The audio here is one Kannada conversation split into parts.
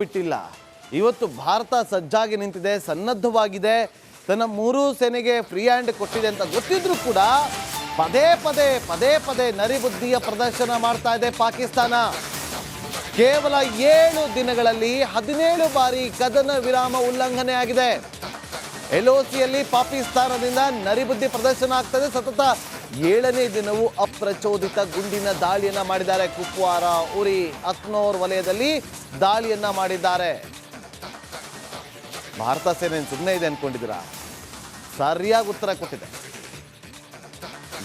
ಬಿಟ್ಟಿಲ್ಲ. ಇವತ್ತು ಭಾರತ ಸಜ್ಜಾಗಿ ನಿಂತಿದೆ, ಸನ್ನದ್ಧವಾಗಿದೆ, ತನ್ನ ಮೂರೂ ಸೇನೆಗೆ ಫ್ರೀ ಹ್ಯಾಂಡ್ ಕೊಟ್ಟಿದೆ ಅಂತ ಗೊತ್ತಿದ್ರೂ ಕೂಡ ಪದೇ ಪದೇ ನರಿಬುದ್ಧಿಯ ಪ್ರದರ್ಶನ ಮಾಡ್ತಾ ಇದೆ ಪಾಕಿಸ್ತಾನ. ಕೇವಲ 7 ದಿನಗಳಲ್ಲಿ 17 ಬಾರಿ ಕದನ ವಿರಾಮ ಉಲ್ಲಂಘನೆ ಆಗಿದೆ. LOCಯಲ್ಲಿ ಪಾಕಿಸ್ತಾನದಿಂದ ನರಿಬುದ್ಧಿ ಪ್ರದರ್ಶನ ಆಗ್ತದೆ. ಸತತ 7ನೇ ದಿನವೂ ಅಪ್ರಚೋದಿತ ಗುಂಡಿನ ದಾಳಿಯನ್ನ ಮಾಡಿದ್ದಾರೆ. ಕುಪ್ವಾರ, ಉರಿ, ಅಕ್ನೋರ್ ವಲಯದಲ್ಲಿ ದಾಳಿಯನ್ನ ಮಾಡಿದ್ದಾರೆ. ಭಾರತ ಸೇನೆ ಸುಮ್ಮನೆ ಇದೆ ಅನ್ಕೊಂಡಿದ್ದೀರಾ? ಸರಿಯಾಗಿ ಉತ್ತರ ಕೊಟ್ಟಿದೆ.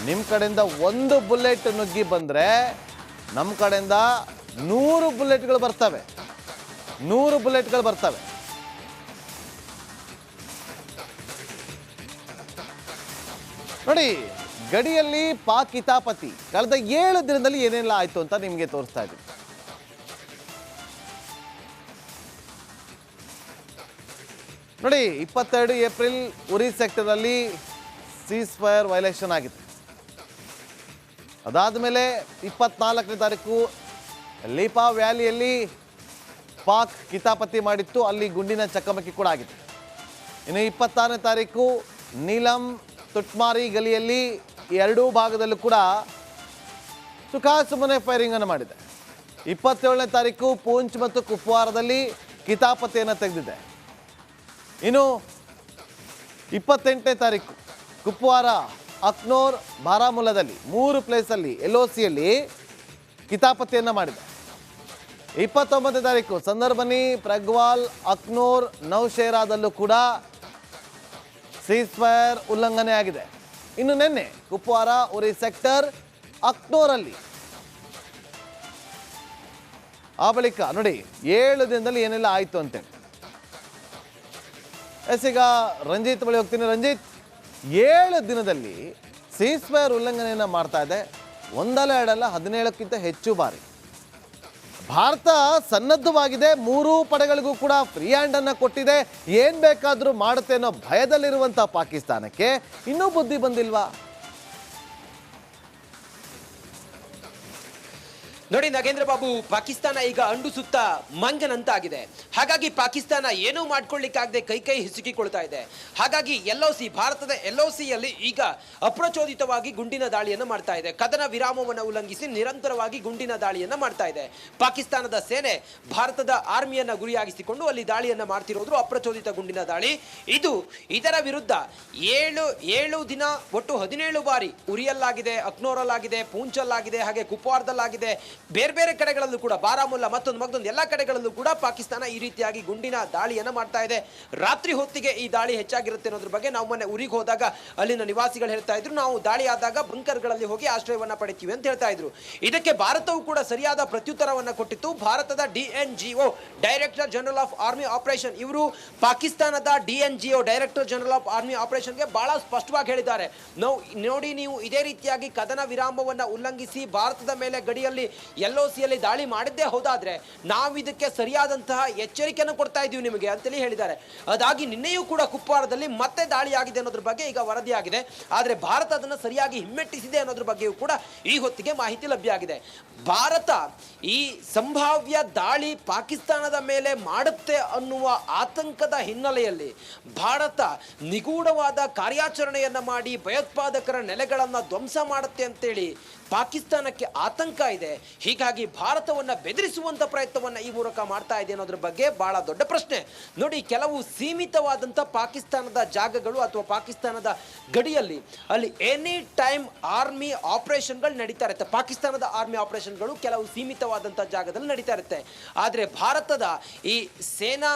ನಿಮ್ಮ ಕಡೆಯಿಂದ 1 ಬುಲೆಟ್ ನುಗ್ಗಿ ಬಂದ್ರೆ ನಮ್ಮ ಕಡೆಯಿಂದ 100 ಬುಲೆಟ್ಗಳು ಬರ್ತವೆ. 100 ಬುಲೆಟ್ಗಳು ಬರ್ತವೆ. ನೋಡಿ, ಗಡಿಯಲ್ಲಿ ಪಾಕ್ ಕಿತಾಪತಿ ಕಳೆದ 7 ದಿನದಲ್ಲಿ ಏನೆಲ್ಲ ಆಯ್ತು ಅಂತ ನಿಮಗೆ ತೋರಿಸ್ತಾ ಇದ್ದೀನಿ. ನೋಡಿ, 22 ಏಪ್ರಿಲ್ ಉರಿ ಸೆಕ್ಟರ್ ಅಲ್ಲಿ ಸೀಸ್ ಫೈರ್ ವೈಲೇಷನ್ ಆಗಿದೆ. ಅದಾದಮೇಲೆ 24ನೇ ತಾರೀಕು ಲೀಪಾ ವ್ಯಾಲಿಯಲ್ಲಿ ಪಾಕ್ ಕಿತಾಪತಿ ಮಾಡಿತ್ತು, ಅಲ್ಲಿ ಗುಂಡಿನ ಚಕಮಕಿ ಕೂಡ ಆಗಿದೆ. ಇನ್ನು 26ನೇ ತಾರೀಕು ನೀಲಂ ತುಟ್ಮಾರಿ ಗಲಿಯಲ್ಲಿ 2 ಭಾಗದಲ್ಲೂ ಕೂಡ ಸುಖಾಸುಮ್ಮನೆ ಫೈರಿಂಗ್ ಅನ್ನು ಮಾಡಿದೆ. 27ನೇ ತಾರೀಕು ಪೂಂಚ್ ಮತ್ತು ಕುಪ್ವಾರದಲ್ಲಿ ಕಿತಾಪತಿಯನ್ನು ತೆಗೆದಿದೆ. ಇನ್ನು 28ನೇ ತಾರೀಕು ಕುಪ್ವಾರ, ಅಕ್ನೋರ್, ಬಾರಾಮುಲ್ಲಾದಲ್ಲಿ 3 ಪ್ಲೇಸಲ್ಲಿ LOCಯಲ್ಲಿ ಕಿತಾಪತಿಯನ್ನು ಮಾಡಿದೆ. 29ನೇ ತಾರೀಕು ಸಂದರ್ಬನಿ, ಪ್ರಗ್ವಾಲ್, ಅಕ್ನೋರ್, ನೌಶೇರಾದಲ್ಲೂ ಕೂಡ ಸೀಸ್ ಫೈರ್ ಉಲ್ಲಂಘನೆ ಆಗಿದೆ. ಇನ್ನು ನಿನ್ನೆ ಕುಪ್ವಾರ, ಉರಿ ಸೆಕ್ಟರ್, ಅಕ್ನೋರಲ್ಲಿ. ಆ ಬಳಿಕ ನೋಡಿ 7 ದಿನದಲ್ಲಿ ಏನೆಲ್ಲ ಆಯಿತು ಅಂತೇಳಿ. ಈಗ ರಂಜಿತ್ ಬಳಿ ಹೋಗ್ತೀನಿ. ರಂಜಿತ್, 7 ದಿನದಲ್ಲಿ ಸೀಸ್ ಫೈರ್ ಉಲ್ಲಂಘನೆಯನ್ನು ಮಾಡ್ತಾ ಇದೆ. ಒಂದಲ್ಲ ಎರಡಲ್ಲ 17ಕ್ಕಿಂತ ಹೆಚ್ಚು ಬಾರಿ. ಭಾರತ ಸನ್ನದ್ಧವಾಗಿದೆ, 3 ಪಡೆಗಳಿಗೂ ಕೂಡ ಫ್ರೀ ಹ್ಯಾಂಡ್ ಅನ್ನು ಕೊಟ್ಟಿದೆ. ಏನ್ ಬೇಕಾದ್ರೂ ಮಾಡುತ್ತೆ ಅನ್ನೋ ಭಯದಲ್ಲಿರುವಂತ ಪಾಕಿಸ್ತಾನಕ್ಕೆ ಇನ್ನೂ ಬುದ್ಧಿ ಬಂದಿಲ್ವಾ? ನೋಡಿ ನಾಗೇಂದ್ರ ಬಾಬು, ಪಾಕಿಸ್ತಾನ ಈಗ ಅಂಡು ಸುತ್ತ ಮಂಗನಂತಾಗಿದೆ. ಹಾಗಾಗಿ ಪಾಕಿಸ್ತಾನ ಏನೂ ಮಾಡ್ಕೊಳ್ಳಿಕ್ಕಾಗದೆ ಕೈ ಹಿಸುಕಿಕೊಳ್ತಾ ಇದೆ. ಹಾಗಾಗಿ LOC, ಭಾರತದ LOCಯಲ್ಲಿ ಈಗ ಅಪ್ರಚೋದಿತವಾಗಿ ಗುಂಡಿನ ದಾಳಿಯನ್ನು ಮಾಡ್ತಾ ಇದೆ. ಕದನ ವಿರಾಮವನ್ನು ಉಲ್ಲಂಘಿಸಿ ನಿರಂತರವಾಗಿ ಗುಂಡಿನ ದಾಳಿಯನ್ನು ಮಾಡ್ತಾ ಇದೆ. ಪಾಕಿಸ್ತಾನದ ಸೇನೆ ಭಾರತದ ಆರ್ಮಿಯನ್ನ ಗುರಿಯಾಗಿಸಿಕೊಂಡು ಅಲ್ಲಿ ದಾಳಿಯನ್ನು ಮಾಡ್ತಿರೋದ್ರು. ಅಪ್ರಚೋದಿತ ಗುಂಡಿನ ದಾಳಿ ಇದು. ಇದರ ವಿರುದ್ಧ 7 ದಿನ ಒಟ್ಟು 17 ಬಾರಿ ಉರಿಯಲ್ಲಾಗಿದೆ, ಅಕ್ನೋರಲ್ಲಾಗಿದೆ, ಪೂಂಚಲ್ಲಾಗಿದೆ, ಹಾಗೆ ಕುಪ್ವಾರದಲ್ಲಾಗಿದೆ. ಬೇರೆ ಕಡೆಗಳಲ್ಲೂ ಕೂಡ ಬಾರಾಮುಲ್ಲಾ ಮತ್ತೊಂದು ಎಲ್ಲ ಕಡೆಗಳಲ್ಲೂ ಕೂಡ ಪಾಕಿಸ್ತಾನ ಈ ರೀತಿಯಾಗಿ ಗುಂಡಿನ ದಾಳಿಯನ್ನು ಮಾಡ್ತಾ ಇದೆ. ರಾತ್ರಿ ಹೊತ್ತಿಗೆ ಈ ದಾಳಿ ಹೆಚ್ಚಾಗಿರುತ್ತೆ ಅನ್ನೋದ್ರ ಬಗ್ಗೆ ನಾವು ಮೊನ್ನೆ ಊರಿಗೆ ಹೋದಾಗ ಅಲ್ಲಿನ ನಿವಾಸಿಗಳು ಹೇಳ್ತಾ ಇದ್ರು, ನಾವು ದಾಳಿ ಆದಾಗ ಬಂಕರ್ಗಳಲ್ಲಿ ಹೋಗಿ ಆಶ್ರಯವನ್ನ ಪಡಿತೀವಿ ಅಂತ ಹೇಳ್ತಾ ಇದ್ರು. ಇದಕ್ಕೆ ಭಾರತವು ಕೂಡ ಸರಿಯಾದ ಪ್ರತ್ಯುತ್ತರವನ್ನು ಕೊಟ್ಟಿತ್ತು. ಭಾರತದ DNGO, director general of army operation, ಇವರು ಪಾಕಿಸ್ತಾನದ DNGO, director general of army ಆಪರೇಷನ್ಗೆ ಬಹಳ ಸ್ಪಷ್ಟವಾಗಿ ಹೇಳಿದ್ದಾರೆ, ನೋಡಿ ನೀವು ಇದೇ ರೀತಿಯಾಗಿ ಕದನ ವಿರಾಮವನ್ನು ಉಲ್ಲಂಘಿಸಿ ಭಾರತದ ಮೇಲೆ ಗಡಿಯಲ್ಲಿ LOCಯಲ್ಲಿ ದಾಳಿ ಮಾಡಿದ್ದೇ ಹೋದಾದ್ರೆ ನಾವು ಇದಕ್ಕೆ ಸರಿಯಾದಂತಹ ಎಚ್ಚರಿಕೆಯನ್ನು ಕೊಡ್ತಾ ಇದ್ದೀವಿ ನಿಮಗೆ ಅಂತೇಳಿ ಹೇಳಿದ್ದಾರೆ. ಅದಾಗಿ ನಿನ್ನೆಯೂ ಕೂಡ ಕುಪ್ವಾರದಲ್ಲಿ ಮತ್ತೆ ದಾಳಿ ಆಗಿದೆ ಅನ್ನೋದ್ರ ಬಗ್ಗೆ ಈಗ ವರದಿಯಾಗಿದೆ. ಆದರೆ ಭಾರತ ಅದನ್ನು ಸರಿಯಾಗಿ ಹಿಮ್ಮೆಟ್ಟಿಸಿದೆ ಅನ್ನೋದ್ರ ಬಗ್ಗೆಯೂ ಕೂಡ ಈ ಹೊತ್ತಿಗೆ ಮಾಹಿತಿ ಲಭ್ಯ ಆಗಿದೆ. ಭಾರತ ಈ ಸಂಭಾವ್ಯ ದಾಳಿ ಪಾಕಿಸ್ತಾನದ ಮೇಲೆ ಮಾಡುತ್ತೆ ಅನ್ನುವ ಆತಂಕದ ಹಿನ್ನೆಲೆಯಲ್ಲಿ ಭಾರತ ನಿಗೂಢವಾದ ಕಾರ್ಯಾಚರಣೆಯನ್ನ ಮಾಡಿ ಭಯೋತ್ಪಾದಕರ ನೆಲೆಗಳನ್ನು ಧ್ವಂಸ ಮಾಡುತ್ತೆ ಅಂತೇಳಿ ಪಾಕಿಸ್ತಾನಕ್ಕೆ ಆತಂಕ ಇದೆ. ಹೀಗಾಗಿ ಭಾರತವನ್ನು ಬೆದರಿಸುವಂತ ಪ್ರಯತ್ನವನ್ನು ಈ ಮೂಲಕ ಮಾಡ್ತಾ ಇದೆ ಅನ್ನೋದ್ರ ಬಗ್ಗೆ ಬಹಳ ದೊಡ್ಡ ಪ್ರಶ್ನೆ. ನೋಡಿ, ಕೆಲವು ಸೀಮಿತವಾದಂಥ ಪಾಕಿಸ್ತಾನದ ಜಾಗಗಳು ಅಥವಾ ಪಾಕಿಸ್ತಾನದ ಗಡಿಯಲ್ಲಿ ಅಲ್ಲಿ ಎನಿ ಟೈಮ್ ಆರ್ಮಿ ಆಪರೇಷನ್ಗಳು ನಡೀತಾ ಇರುತ್ತೆ. ಪಾಕಿಸ್ತಾನದ ಆರ್ಮಿ ಆಪರೇಷನ್ಗಳು ಕೆಲವು ಸೀಮಿತವಾದಂಥ ಜಾಗದಲ್ಲಿ ನಡೀತಾ ಇರುತ್ತೆ. ಆದರೆ ಭಾರತದ ಈ ಸೇನಾ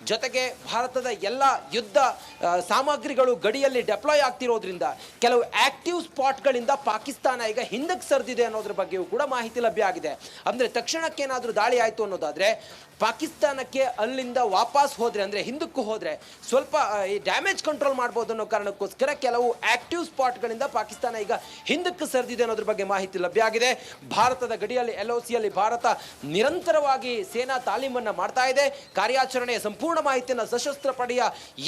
ಜೊತೆಗೆ ಭಾರತದ ಎಲ್ಲ ಯುದ್ಧ ಸಾಮಗ್ರಿಗಳು ಗಡಿಯಲ್ಲಿ ಡೆಪ್ಲಾಯ್ ಆಗ್ತಿರೋದ್ರಿಂದ ಕೆಲವು ಆಕ್ಟಿವ್ ಸ್ಪಾಟ್ಗಳಿಂದ ಪಾಕಿಸ್ತಾನ ಈಗ ಹಿಂದಕ್ಕೆ ಸರಿದಿದೆ ಅನ್ನೋದ್ರ ಬಗ್ಗೆಯೂ ಕೂಡ ಮಾಹಿತಿ ಲಭ್ಯ ಆಗಿದೆ. ಅಂದರೆ ತಕ್ಷಣಕ್ಕೆ ಏನಾದರೂ ದಾಳಿ ಆಯಿತು ಅನ್ನೋದಾದರೆ ಪಾಕಿಸ್ತಾನಕ್ಕೆ ಅಲ್ಲಿಂದ ವಾಪಸ್ ಹೋದರೆ, ಅಂದರೆ ಹಿಂದಕ್ಕೂ ಹೋದರೆ ಸ್ವಲ್ಪ ಈ ಡ್ಯಾಮೇಜ್ ಕಂಟ್ರೋಲ್ ಮಾಡ್ಬೋದು ಅನ್ನೋ ಕಾರಣಕ್ಕೋಸ್ಕರ ಕೆಲವು ಆಕ್ಟಿವ್ ಸ್ಪಾಟ್ಗಳಿಂದ ಪಾಕಿಸ್ತಾನ ಈಗ ಹಿಂದಕ್ಕೆ ಸರಿದಿದೆ ಅನ್ನೋದ್ರ ಬಗ್ಗೆ ಮಾಹಿತಿ ಲಭ್ಯ ಆಗಿದೆ. ಭಾರತದ ಗಡಿಯಲ್ಲಿ LOCಯಲ್ಲಿ ಭಾರತ ನಿರಂತರವಾಗಿ ಸೇನಾ ತಾಲೀಮನ್ನು ಮಾಡ್ತಾ ಇದೆ. ಕಾರ್ಯಾಚರಣೆಯ ಸಂಪೂರ್ಣ ಸಂಪೂರ್ಣ ಮಾಹಿತಿಯನ್ನು ಸಶಸ್ತ್ರ ಪಡೆಯ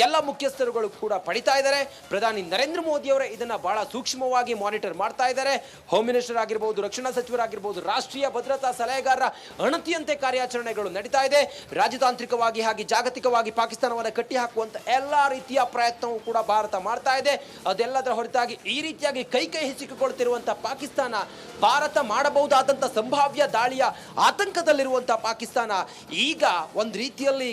ಎಲ್ಲ ಮುಖ್ಯಸ್ಥರುಗಳು ಕೂಡ ಪಡಿತಾ ಇದ್ದಾರೆ. ಪ್ರಧಾನಿ ನರೇಂದ್ರ ಮೋದಿ ಅವರೇ ಇದನ್ನ ಬಹಳ ಸೂಕ್ಷ್ಮವಾಗಿ ಮಾನಿಟರ್ ಮಾಡ್ತಾ ಇದ್ದಾರೆ. ಹೋಮ್ ಮಿನಿಸ್ಟರ್ ಆಗಿರಬಹುದು, ರಕ್ಷಣಾ ಸಚಿವರಾಗಿರಬಹುದು, ರಾಷ್ಟ್ರೀಯ ಭದ್ರತಾ ಸಲಹೆಗಾರರ ಅಣತಿಯಂತೆ ಕಾರ್ಯಾಚರಣೆಗಳು ನಡೀತಾ ಇದೆ. ರಾಜತಾಂತ್ರಿಕವಾಗಿ ಹಾಗೆ ಜಾಗತಿಕವಾಗಿ ಪಾಕಿಸ್ತಾನವನ್ನು ಕಟ್ಟಿ ಹಾಕುವಂತ ಎಲ್ಲಾ ರೀತಿಯ ಪ್ರಯತ್ನವೂ ಕೂಡ ಭಾರತ ಮಾಡ್ತಾ ಇದೆ. ಅದೆಲ್ಲದರ ಹೊರತಾಗಿ ಈ ರೀತಿಯಾಗಿ ಕೈ ಹಿಸಿಕೊಳ್ಳುತ್ತಿರುವಂತಹ ಪಾಕಿಸ್ತಾನ, ಭಾರತ ಮಾಡಬಹುದಾದಂತಹ ಸಂಭಾವ್ಯ ದಾಳಿಯ ಆತಂಕದಲ್ಲಿರುವಂತಹ ಪಾಕಿಸ್ತಾನ ಈಗ ಒಂದು ರೀತಿಯಲ್ಲಿ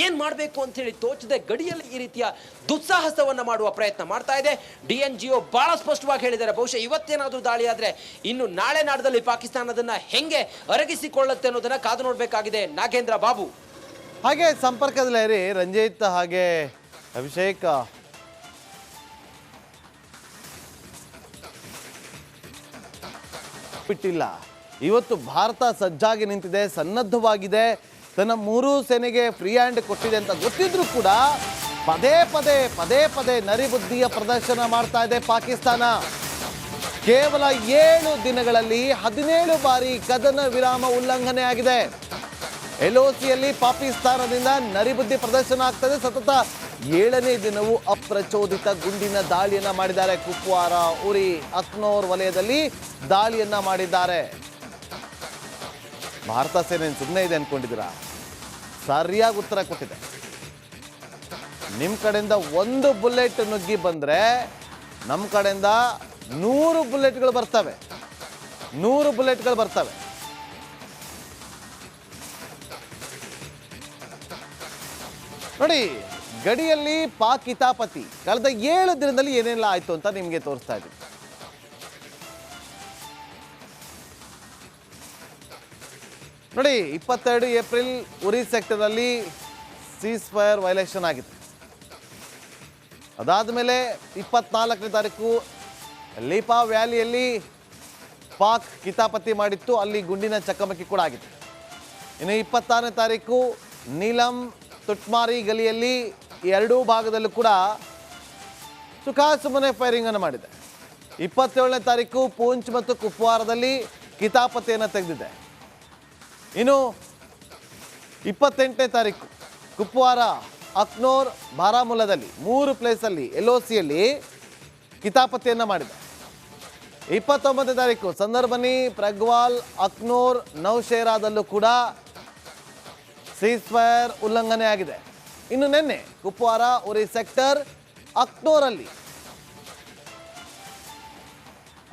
ಏನ್ ಮಾಡಬೇಕು ಅಂತ ಹೇಳಿ ತೋಚದೆ ಗಡಿಯಲ್ಲಿ ಈ ರೀತಿಯ ದುಸ್ಸಾಹಸವನ್ನ ಮಾಡುವ ಪ್ರಯತ್ನ ಮಾಡ್ತಾ ಇದೆ. DNGO ಬಹಳ ಸ್ಪಷ್ಟವಾಗಿ ಹೇಳಿದ್ದಾರೆ, ಬಹುಶಃ ಇವತ್ತೇನಾದ್ರೂ ದಾಳಿ ಆದ್ರೆ ಇನ್ನು ನಾಳೆ ನಾಡದಲ್ಲಿ ಪಾಕಿಸ್ತಾನ ಅದನ್ನ ಹೆಂಗೆ ಅರಗಿಸಿಕೊಳ್ಳುತ್ತೆ ಅನ್ನೋದನ್ನ ಕಾದು ನೋಡಬೇಕಾಗಿದೆ. ನಾಗೇಂದ್ರ ಬಾಬು ಹಾಗೆ ಸಂಪರ್ಕದಲ್ಲೇ ರಂಜಿತ್ ಹಾಗೆ ಅಭಿಷೇಕ್. ಬಿಟ್ಟಿಲ್ಲ, ಇವತ್ತು ಭಾರತ ಸಜ್ಜಾಗಿ ನಿಂತಿದೆ, ಸನ್ನದ್ಧವಾಗಿದೆ, ತನ್ನ ಮೂರೂ ಸೇನೆಗೆ ಫ್ರೀ ಹ್ಯಾಂಡ್ ಕೊಟ್ಟಿದೆ ಅಂತ ಗೊತ್ತಿದ್ರೂ ಕೂಡ ಪದೇ ಪದೇ ಪದೇ ಪದೇ ನರಿಬುದ್ಧಿಯ ಪ್ರದರ್ಶನ ಮಾಡ್ತಾ ಇದೆ ಪಾಕಿಸ್ತಾನ. ಕೇವಲ 7 ದಿನಗಳಲ್ಲಿ 17 ಬಾರಿ ಕದನ ವಿರಾಮ ಉಲ್ಲಂಘನೆ ಆಗಿದೆ. LOCಯಲ್ಲಿ ಪಾಕಿಸ್ತಾನದಿಂದ ನರಿಬುದ್ಧಿ ಪ್ರದರ್ಶನ ಆಗ್ತದೆ. ಸತತ 7ನೇ ದಿನವೂ ಅಪ್ರಚೋದಿತ ಗುಂಡಿನ ದಾಳಿಯನ್ನ ಮಾಡಿದ್ದಾರೆ. ಕುಪ್ವಾರ, ಉರಿ, ಅಕ್ನೋರ್ ವಲಯದಲ್ಲಿ ದಾಳಿಯನ್ನ ಮಾಡಿದ್ದಾರೆ. ಭಾರತ ಸೇನೆ ಸುಮ್ಮನೆ ಇದೆ ಅನ್ಕೊಂಡಿದ್ದೀರಾ? ಸರಿಯಾಗಿ ಉತ್ತರ ಕೊಟ್ಟಿದೆ. ನಿಮ್ಮ ಕಡೆಯಿಂದ 1 ಬುಲೆಟ್ ನುಗ್ಗಿ ಬಂದ್ರೆ ನಮ್ಮ ಕಡೆಯಿಂದ 100 ಬುಲೆಟ್ಗಳು ಬರ್ತವೆ. 100 ಬುಲೆಟ್ಗಳು ಬರ್ತವೆ. ನೋಡಿ, ಗಡಿಯಲ್ಲಿ ಪಾಕ್ ಕಿತಾಪತಿ ಕಳೆದ 7 ದಿನದಲ್ಲಿ ಏನೆಲ್ಲ ಆಯ್ತು ಅಂತ ನಿಮಗೆ ತೋರಿಸ್ತಾ ಇದ್ದೀನಿ. ನೋಡಿ, 22 ಏಪ್ರಿಲ್ ಉರಿ ಸೆಕ್ಟರ್ ಅಲ್ಲಿ ಸೀಸ್ ಫೈರ್ ವೈಲೇಷನ್ ಆಗಿದೆ. ಅದಾದಮೇಲೆ 24ನೇ ತಾರೀಕು ಲೀಪಾ ವ್ಯಾಲಿಯಲ್ಲಿ ಪಾಕ್ ಕಿತಾಪತಿ ಮಾಡಿತ್ತು, ಅಲ್ಲಿ ಗುಂಡಿನ ಚಕಮಕಿ ಕೂಡ ಆಗಿದೆ. ಇನ್ನು 26ನೇ ತಾರೀಕು ನೀಲಂ ತುಟ್ಮಾರಿ ಗಲಿಯಲ್ಲಿ 2 ಭಾಗದಲ್ಲೂ ಕೂಡ ಸುಖಾಸುಮ್ಮನೆ ಫೈರಿಂಗ್ ಅನ್ನು ಮಾಡಿದೆ. 27ನೇ ತಾರೀಕು ಪೂಂಚ್ ಮತ್ತು ಕುಪ್ವಾರದಲ್ಲಿ ಕಿತಾಪತಿಯನ್ನು ತೆಗೆದಿದೆ. ಇನ್ನು 28ನೇ ತಾರೀಕು ಕುಪ್ವಾರ, ಅಕ್ನೋರ್, ಬಾರಾಮುಲ್ಲಾದಲ್ಲಿ 3 ಪ್ಲೇಸಲ್ಲಿ LOCಯಲ್ಲಿ ಕಿತಾಪತಿಯನ್ನು ಮಾಡಿದೆ. 29ನೇ ತಾರೀಕು ಸಂದರ್ಬನಿ, ಪ್ರಗ್ವಾಲ್, ಅಕ್ನೋರ್, ನೌಶೇರಾದಲ್ಲೂ ಕೂಡ ಸೀಸ್ ಫೈರ್ ಉಲ್ಲಂಘನೆ ಆಗಿದೆ. ಇನ್ನು ನಿನ್ನೆ ಕುಪ್ವಾರ, ಉರಿ ಸೆಕ್ಟರ್, ಅಕ್ನೋರಲ್ಲಿ.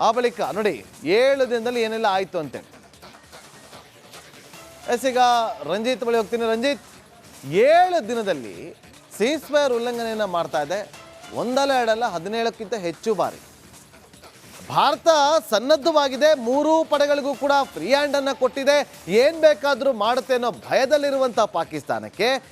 ಆ ಬಳಿಕ ನೋಡಿ 7 ದಿನದಲ್ಲಿ ಏನೆಲ್ಲ ಆಯಿತು ಅಂತೇಳಿ. ಈಗ ರಂಜಿತ್ ಬಳಿ ಹೋಗ್ತೀನಿ. ರಂಜಿತ್, 7 ದಿನದಲ್ಲಿ ಸೀಸ್ ಫೈರ್ ಉಲ್ಲಂಘನೆಯನ್ನು ಮಾಡ್ತಾ ಇದೆ. ಒಂದಲ್ಲ ಎರಡಲ್ಲ 17ಕ್ಕಿಂತ ಹೆಚ್ಚು ಬಾರಿ. ಭಾರತ ಸನ್ನದ್ಧವಾಗಿದೆ, 3 ಪಡೆಗಳಿಗೂ ಕೂಡ ಫ್ರೀ ಹ್ಯಾಂಡ್ ಅನ್ನು ಕೊಟ್ಟಿದೆ, ಏನ್ ಬೇಕಾದರೂ ಮಾಡುತ್ತೆ ಅನ್ನೋ ಭಯದಲ್ಲಿರುವಂತಹ ಪಾಕಿಸ್ತಾನಕ್ಕೆ